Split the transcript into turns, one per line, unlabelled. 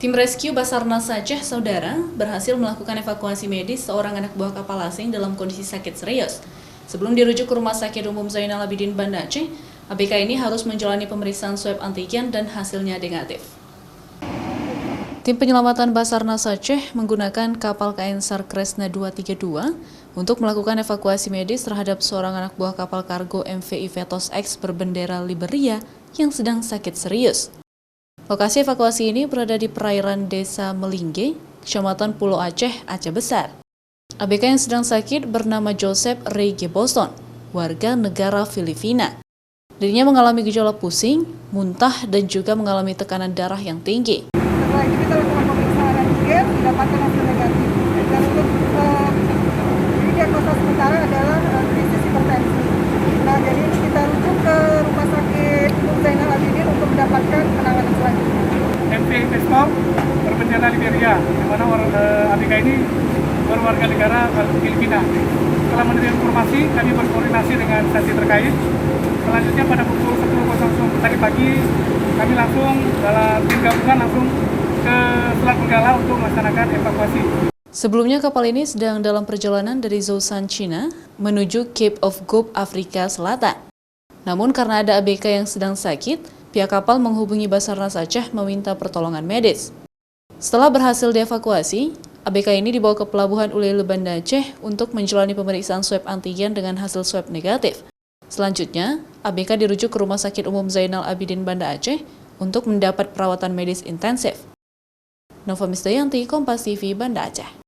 Tim rescue Basarnas Aceh, saudara, berhasil melakukan evakuasi medis seorang anak buah kapal asing dalam kondisi sakit serius. Sebelum dirujuk ke Rumah Sakit Umum Zainal Abidin Banda Aceh, ABK ini harus menjalani pemeriksaan swab antigen dan hasilnya negatif. Tim penyelamatan Basarnas Aceh menggunakan kapal KN SAR Kresna 232 untuk melakukan evakuasi medis terhadap seorang anak buah kapal kargo MV Ivetos X berbendera Liberia yang sedang sakit serius. Lokasi evakuasi ini berada di perairan Desa Melingge, Kecamatan Pulau Aceh, Aceh Besar. ABK yang sedang sakit bernama Joseph Ray Geboson, warga negara Filipina. Dirinya mengalami gejala pusing, muntah, dan juga mengalami tekanan darah yang tinggi.
Setelah itu kita lakukan pemeriksaan antigen, didapatkan hasil negatif. Dan untuk diagnosa sementara adalah krisis hipertensi. Nah, jadi ini kita rujuk ke Rumah Sakit Umum Zainal Abidin untuk mendapatkan penanganan selanjutnya.
MV Investor berbendera Liberia, di mana ABK ini berwarga negara Filipina. Setelah menerima informasi, kami berkoordinasi dengan instansi terkait. Selanjutnya pada pukul 10.00 tadi pagi, kami langsung dalam tim gabungan langsung ke Selat Benggala untuk melaksanakan evakuasi.
Sebelumnya kapal ini sedang dalam perjalanan dari Zhoushan, China menuju Cape of Good, Afrika Selatan. Namun karena ada ABK yang sedang sakit, pihak kapal menghubungi Basarnas Aceh meminta pertolongan medis. Setelah berhasil dievakuasi, ABK ini dibawa ke Pelabuhan Ulele Banda Aceh untuk menjalani pemeriksaan swab antigen dengan hasil swab negatif. Selanjutnya, ABK dirujuk ke Rumah Sakit Umum Zainal Abidin Banda Aceh untuk mendapat perawatan medis intensif. Nova Misdayanti, Kompas TV, Banda Aceh.